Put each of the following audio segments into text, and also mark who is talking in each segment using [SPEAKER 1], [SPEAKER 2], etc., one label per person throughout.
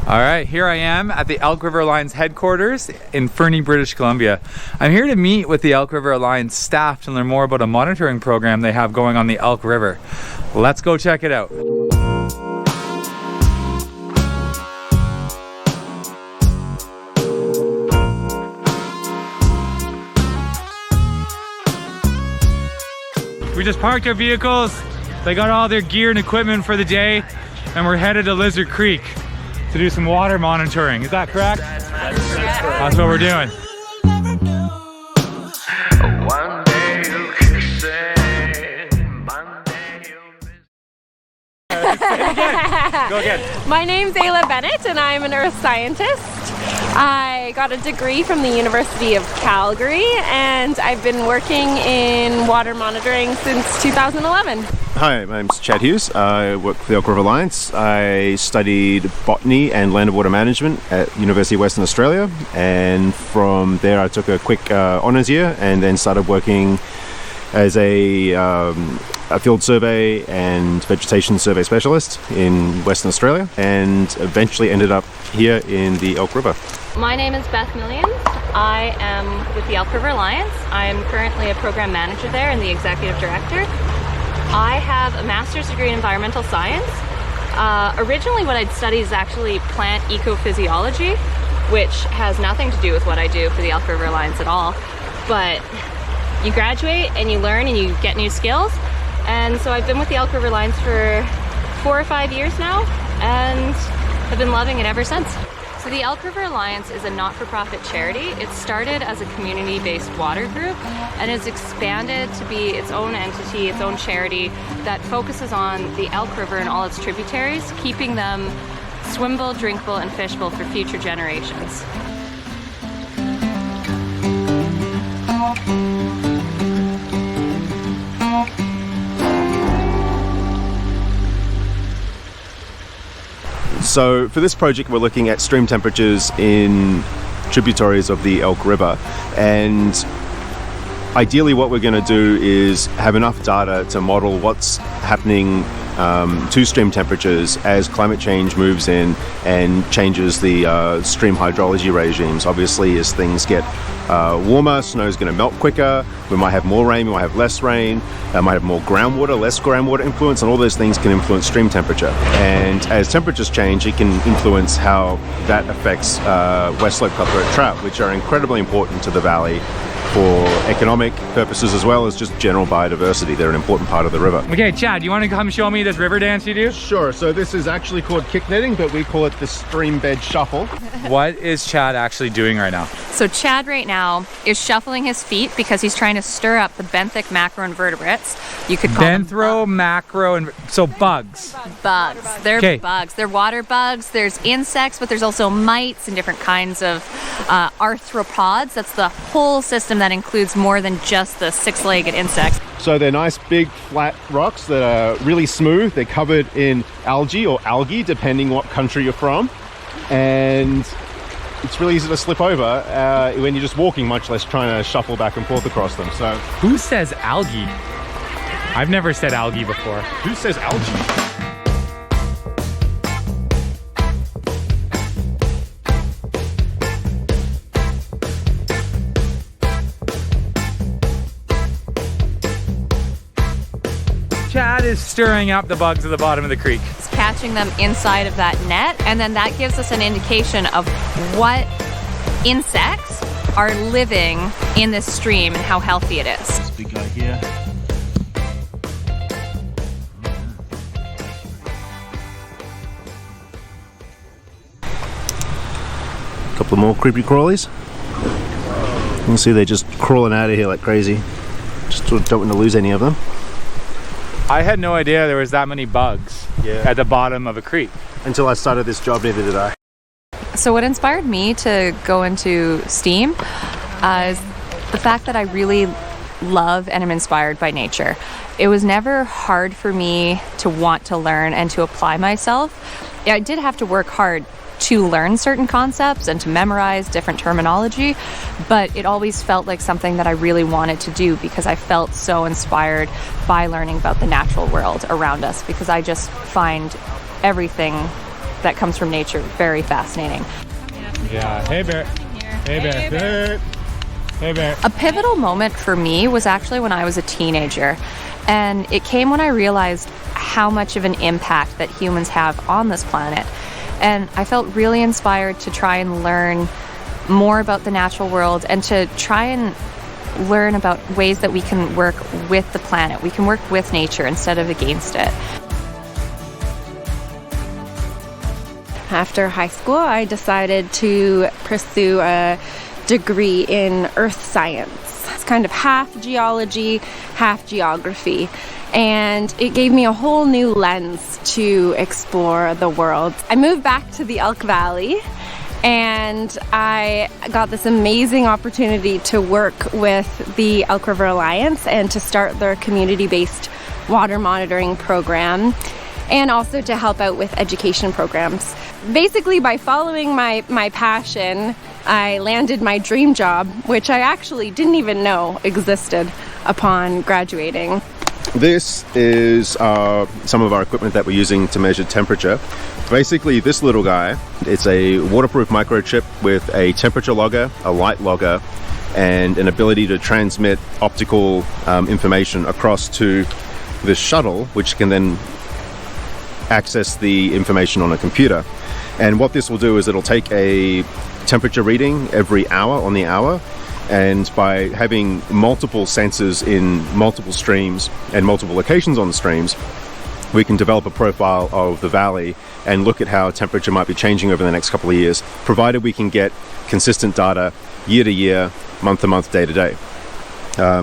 [SPEAKER 1] All right, here I am at the Elk River Alliance headquarters in Fernie, British Columbia. I'm here to meet with the Elk River Alliance staff to learn more about a monitoring program they have going on the Elk River. Let's go check it out. We just parked our vehicles. They got all their gear and equipment for the day, and we're headed to Lizard Creek to do some water monitoring. Is that correct? That's what we're doing.
[SPEAKER 2] One day you'll kiss it, Monday you'll
[SPEAKER 1] Go again.
[SPEAKER 3] My name's Ayla Bennett and I'm an earth scientist. I got a degree from the University of Calgary and I've been working in water monitoring since 2011.
[SPEAKER 4] Hi, my name's Chad Hughes. I work for the Elk River Alliance. I studied botany and land and water management at University of Western Australia, and from there I took a quick honours year and then started working as a field survey and vegetation survey specialist in Western Australia, and eventually ended up here in the Elk River.
[SPEAKER 5] My name is Beth Millions. I am with the Elk River Alliance. I am currently a program manager there and the executive director. I have a master's degree in environmental science. Originally what I'd studied is actually plant ecophysiology, which has nothing to do with what I do for the Elk River Alliance at all. But you graduate and you learn and you get new skills. And so I've been with the Elk River Alliance for 4 or 5 years now and have been loving it ever since. So the Elk River Alliance is a not-for-profit charity. It started as a community-based water group and has expanded to be its own entity, its own charity that focuses on the Elk River and all its tributaries, keeping them swimmable, drinkable, and fishable for future generations.
[SPEAKER 4] So for this project we're looking at stream temperatures in tributaries of the Elk River, and ideally what we're going to do is have enough data to model what's happening to stream temperatures as climate change moves in and changes the stream hydrology regimes. Obviously, as things get warmer, snow is going to melt quicker, we might have more rain, we might have less rain, might have more groundwater, less groundwater influence, and all those things can influence stream temperature. And as temperatures change, it can influence how that affects west slope cutthroat trout, which are incredibly important to the valley for economic purposes as well as just general biodiversity. They're an important part of the river.
[SPEAKER 1] Okay, Chad, you want to come show me this river dance you do?
[SPEAKER 4] Sure, so this is actually called kick netting, but we call it the stream bed shuffle.
[SPEAKER 1] What is Chad actually doing right now?
[SPEAKER 5] So Chad right now is shuffling his feet because he's trying to stir up the benthic macroinvertebrates. You could call them
[SPEAKER 1] macro, so bugs.
[SPEAKER 5] Bugs. They're
[SPEAKER 1] Okay.
[SPEAKER 5] bugs. They're water bugs. There's insects, but there's also mites and different kinds of arthropods. That's the whole system that includes more than just the six-legged insects.
[SPEAKER 4] So they're nice big flat rocks that are really smooth. They're covered in algae or algae, depending what country you're from. And it's really easy to slip over when you're just walking, much less trying to shuffle back and forth across them. So
[SPEAKER 1] Who says algae? I've never said algae before.
[SPEAKER 4] who says algae?
[SPEAKER 1] Chad is stirring up the bugs at the bottom of the creek.
[SPEAKER 5] It's catching them inside of that net, and then that gives us an indication of what insects are living in this stream and how healthy it is.
[SPEAKER 6] This big guy here.
[SPEAKER 4] A couple more creepy crawlies. You can see they're just crawling out of here like crazy. Just don't want to lose any of them.
[SPEAKER 1] I had no idea there was that many bugs at the bottom of a creek.
[SPEAKER 4] Until I started this job, neither did I.
[SPEAKER 5] So what inspired me to go into STEAM is the fact that I really love and am inspired by nature. It was never hard for me to want to learn and to apply myself. I did have to work hard to learn certain concepts and to memorize different terminology, but it always felt like something that I really wanted to do because I felt so inspired by learning about the natural world around us, because I just find everything that comes from nature very fascinating.
[SPEAKER 1] Yeah. Hey, Bear. Hey, Bear. Hey, Bear.
[SPEAKER 5] A pivotal moment for me was actually when I was a teenager, and it came when I realized how much of an impact that humans have on this planet. And I felt really inspired to try and learn more about the natural world and to try and learn about ways that we can work with the planet. We can work with nature instead of against it.
[SPEAKER 3] After high school, I decided to pursue a degree in earth science. It's kind of half geology, half geography. And it gave me a whole new lens to explore the world. I moved back to the Elk Valley, and I got this amazing opportunity to work with the Elk River Alliance and to start their community-based water monitoring program, and also to help out with education programs. Basically, by following my passion, I landed my dream job, which I actually didn't even know existed upon graduating.
[SPEAKER 4] This is some of our equipment that we're using to measure temperature. Basically, this little guy, it's a waterproof microchip with a temperature logger, a light logger, and an ability to transmit optical information across to the shuttle, which can then access the information on a computer. And what this will do is it'll take a temperature reading every hour on the hour, and by having multiple sensors in multiple streams and multiple locations on the streams, we can develop a profile of the valley and look at how temperature might be changing over the next couple of years, provided we can get consistent data year to year, month to month, day to day.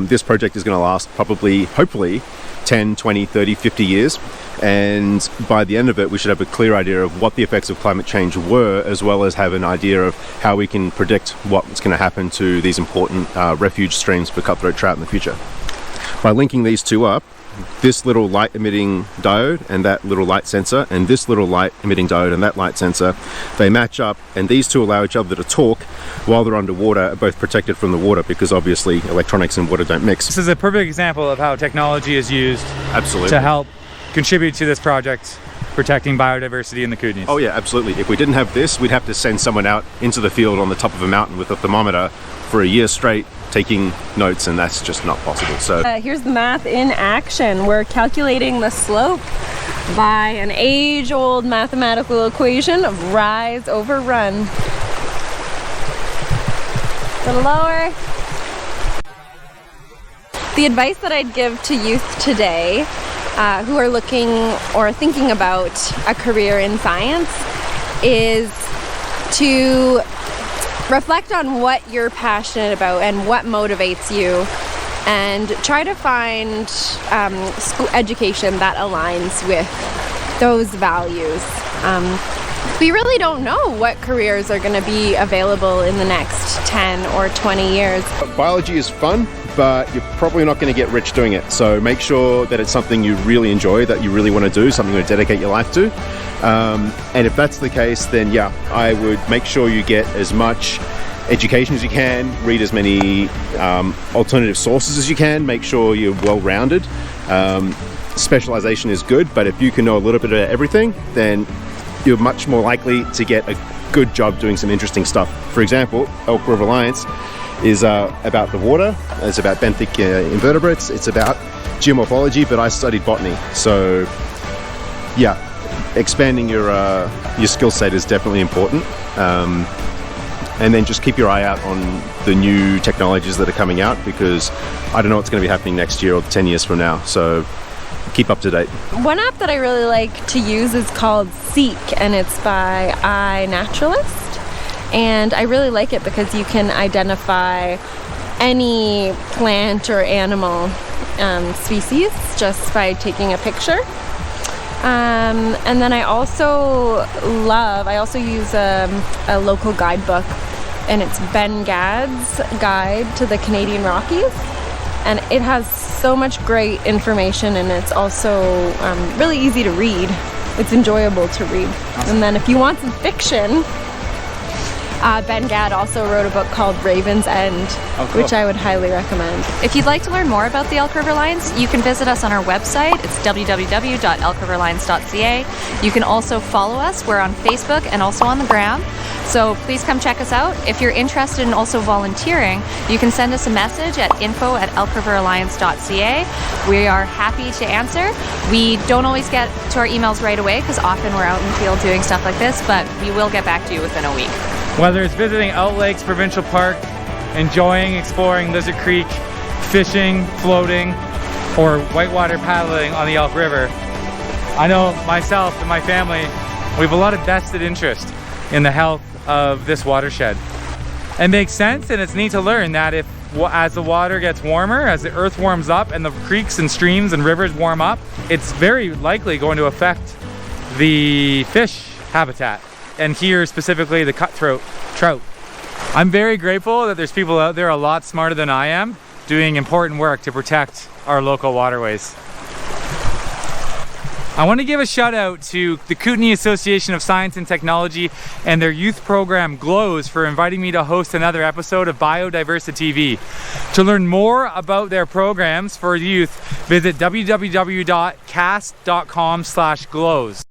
[SPEAKER 4] This project is going to last probably, hopefully, 10, 20, 30, 50 years. And by the end of it, we should have a clear idea of what the effects of climate change were, as well as have an idea of how we can predict what's going to happen to these important refuge streams for cutthroat trout in the future. By linking these two up, this little light emitting diode and that little light sensor, and this little light emitting diode and that light sensor, they match up, and these two allow each other to talk while they're underwater, both protected from the water, because obviously electronics and water don't mix.
[SPEAKER 1] This is a perfect example of how technology is used
[SPEAKER 4] Absolutely.
[SPEAKER 1] to help contribute to this project, protecting biodiversity in the Kootenays.
[SPEAKER 4] Oh yeah, absolutely. If we didn't have this, we'd have to send someone out into the field on the top of a mountain with a thermometer for a year straight, taking notes, and that's just not possible. So
[SPEAKER 3] Here's the math in action. We're calculating the slope by an age-old mathematical equation of rise over run. A little lower. The advice that I'd give to youth today who are looking or thinking about a career in science is to reflect on what you're passionate about and what motivates you, and try to find school education that aligns with those values. We really don't know what careers are going to be available in the next 10 or 20 years.
[SPEAKER 4] biology is fun, but you're probably not going to get rich doing it. So make sure that it's something you really enjoy, that you really want to do, something you want to dedicate your life to. And if that's the case, then yeah, I would make sure you get as much education as you can, read as many alternative sources as you can, make sure you're well-rounded. Specialization is good, but if you can know a little bit of everything, then you're much more likely to get a good job doing some interesting stuff. For example, Elk River Alliance is about the water, it's about benthic invertebrates, it's about geomorphology, but I studied botany. So yeah, expanding your skill set is definitely important. And then just keep your eye out on the new technologies that are coming out, because I don't know what's going to be happening next year or 10 years from now. So keep up to date.
[SPEAKER 3] One app that I really like to use is called Seek, and it's by iNaturalist. And I really like it because you can identify any plant or animal species just by taking a picture. And then I also use a local guidebook, and it's Ben Gadd's Guide to the Canadian Rockies. And it has so much great information, and it's also really easy to read. It's enjoyable to read. And then if you want some fiction, Ben Gadd also wrote a book called Raven's End, which I would highly recommend.
[SPEAKER 5] If you'd like to learn more about the Elk River Alliance, you can visit us on our website. It's www.elkriveralliance.ca. You can also follow us. We're on Facebook and also on the gram. So please come check us out. If you're interested in also volunteering, you can send us a message at info@elkriveralliance.ca. We are happy to answer. We don't always get to our emails right away because often we're out in the field doing stuff like this, but we will get back to you within a week.
[SPEAKER 1] Whether it's visiting Out Lakes Provincial Park, enjoying exploring Lizard Creek, fishing, floating, or whitewater paddling on the Elk River, I know myself and my family, we have a lot of vested interest in the health of this watershed. It makes sense, and it's neat to learn that as the water gets warmer, as the earth warms up and the creeks and streams and rivers warm up, it's very likely going to affect the fish habitat, and here specifically the cutthroat trout. I'm very grateful that there's people out there a lot smarter than I am doing important work to protect our local waterways. I want to give a shout out to the Kootenay Association of Science and Technology and their youth program GLOWS for inviting me to host another episode of BiodiversiTV. To learn more about their programs for youth, visit www.cast.com/GLOWS.